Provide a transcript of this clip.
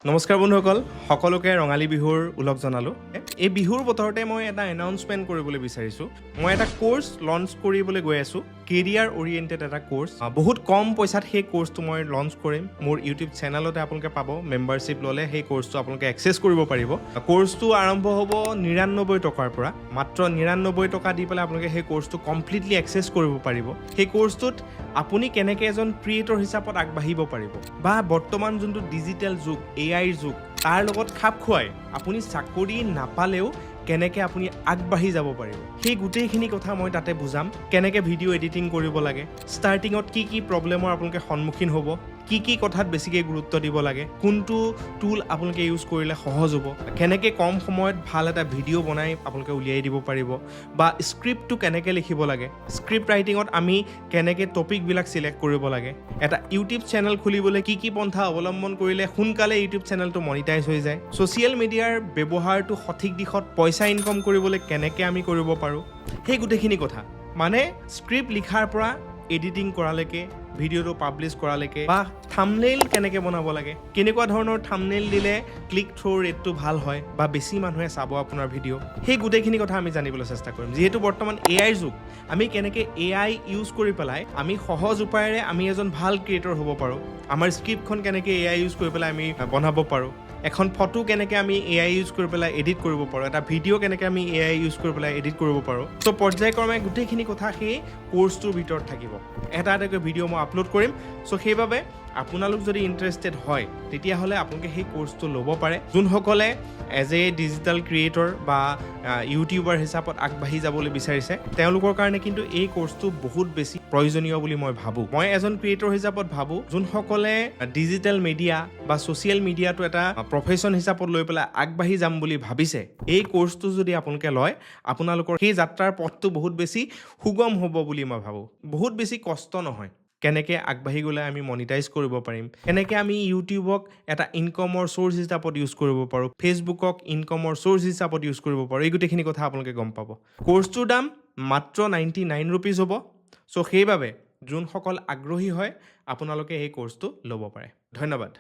নমস্কাৰ বন্ধুসকল, সকলোকে ৰঙালী বিহুৰ ওলগ জনালোঁ। এই বিহুৰ বতৰতে মই এটা এনাউন্সমেণ্ট কৰিবলৈ বিচাৰিছোঁ। মই এটা কোৰ্চ লঞ্চ কৰিবলৈ গৈ আছোঁ, কেৰিয়াৰ অৰিয়েণ্টেড এটা কোৰ্চ। বহুত কম পইচাত সেই কোৰ্চটো মই লঞ্চ কৰিম। মোৰ ইউটিউব চেনেলতে আপোনালোকে পাব। মেম্বাৰশ্বিপ ল'লে সেই কোৰ্চটো আপোনালোকে এক্সেছ কৰিব পাৰিব। কোৰ্চটো আৰম্ভ হ'ব 99 টকাৰ পৰা। মাত্ৰ 99 টকা দি পেলাই আপোনালোকে সেই কোৰ্চটো কমপ্লিটলি এক্সেছ কৰিব পাৰিব। সেই কোৰ্চটোত আপুনি কেনেকৈ এজন ক্ৰিয়েটৰ হিচাপত আগবাঢ়িব পাৰিব, বা বৰ্তমান যোনটো ডিজিটেল যুগ, এআইৰ যুগ, তাৰ লগত খাপ খুৱাই আপুনি চাকৰি নাপালেও কেনেকৈ আপুনি আগবাঢ়ি যাব পাৰিব, সেই গোটেইখিনি কথা মই তাতে বুজাম। কেনেকৈ ভিডিঅ' এডিটিং কৰিব লাগে, ষ্টাৰ্টিঙত কি কি প্ৰব্লেমৰ আপোনালোকে সন্মুখীন হ'ব, কি কথাত বেছিকৈ গুৰুত্ব দিব লাগে, কোনটো টুল আপোনালোকে ইউজ কৰিলে সহজ হ'ব, কেনেকৈ কম সময়ত ভাল এটা ভিডিঅ' বনাই আপোনালোকে উলিয়াই দিব পাৰিব, বা স্ক্ৰিপ্টটো কেনেকৈ লিখিব লাগে, স্ক্ৰিপ্ট ৰাইটিঙত আমি কেনেকৈ টপিকবিলাক চিলেক্ট কৰিব লাগে, এটা ইউটিউব চেনেল খুলিবলৈ কি পন্থা অৱলম্বন কৰিলে সোনকালে ইউটিউব চেনেলটো মনিটাইজ হৈ যায়, ছ'চিয়েল মিডিয়াৰ ব্যৱহাৰটো সঠিক দিশত পইচা ইনকাম কৰিবলৈ কেনেকৈ আমি কৰিব পাৰোঁ, সেই গোটেইখিনি কথা। মানে স্ক্ৰিপ্ট লিখাৰ পৰা এডিটিং কৰালৈকে, ভিডিঅ'টো পাব্লিছ কৰালৈকে, বা থাম্বনেইল কেনেকৈ বনাব লাগে, কেনেকুৱা ধৰণৰ থাম্বনেইল দিলে ক্লিক থ্ৰু ৰেটটো ভাল হয় বা বেছি মানুহে চাব আপোনাৰ ভিডিঅ', সেই গোটেইখিনি কথা আমি জানিবলৈ চেষ্টা কৰিম। যিহেতু বৰ্তমান এআইৰ যুগ, আমি কেনেকৈ এআই ইউজ কৰি পেলাই আমি সহজ উপায়েৰে আমি এজন ভাল ক্ৰিয়েটৰ হ'ব পাৰোঁ, আমাৰ স্ক্ৰিপ্টখন কেনেকৈ এআই ইউজ কৰি পেলাই আমি বনাব পাৰোঁ, এখন ফটো কেনেকৈ আমি এআই ইউজ কৰি পেলাই এডিট কৰিব পাৰোঁ, এটা ভিডিঅ' কেনেকৈ আমি এআই ইউজ কৰি পেলাই এডিট কৰিব পাৰোঁ। চ' পৰ্যায়ক্ৰমে গোটেইখিনি কথা সেই কোৰ্চটোৰ ভিতৰত থাকিব। এটা এটাকৈ ভিডিঅ' মই আপলোড কৰিম। চ' সেইবাবে আপোনালোক যদি ইণ্টাৰেষ্টেড হয়, তেতিয়াহ'লে আপোনালোকে সেই কোৰ্চটো ল'ব পাৰে। যোনসকলে এজ এ ডিজিটেল ক্ৰিয়েটৰ বা ইউটিউবাৰ হিচাপত আগবাঢ়ি যাবলৈ বিচাৰিছে, তেওঁলোকৰ কাৰণে কিন্তু এই কোৰ্চটো বহুত বেছি প্ৰয়োজনীয় বুলি মই ভাবোঁ। মই এজন ক্ৰিয়েটৰ হিচাপত ভাবোঁ, যোনসকলে ডিজিটেল মিডিয়া বা ছ'চিয়েল মিডিয়াটো এটা প্ৰফেশ্যন হিচাপত লৈ পেলাই আগবাঢ়ি যাম বুলি ভাবিছে, এই কোৰ্চটো যদি আপোনালোকে লয়, আপোনালোকৰ সেই যাত্ৰাৰ পথটো বহুত বেছি সুগম হ'ব বুলি মই ভাবোঁ। বহুত বেছি কষ্ট নহয়। কেনেকৈ আগবাঢ়ি গ'লে আমি মনিটাইজ কৰিব পাৰিম, কেনেকৈ আমি ইউটিউবক এটা ইনকমৰ চ'ৰ্চ হিচাপত ইউজ কৰিব পাৰোঁ, ফেচবুকক ইনকমৰ চ'ৰ্চ হিচাপত ইউজ কৰিব পাৰোঁ, এই গোটেইখিনি কথা আপোনালোকে গম পাব। কোৰ্চটোৰ দাম মাত্ৰ 99 ৰুপিজ হ'ব। চ' সেইবাবে যোনসকল আগ্ৰহী হয়, আপোনালোকে এই কোৰ্চটো ল'ব পাৰে। ধন্যবাদ।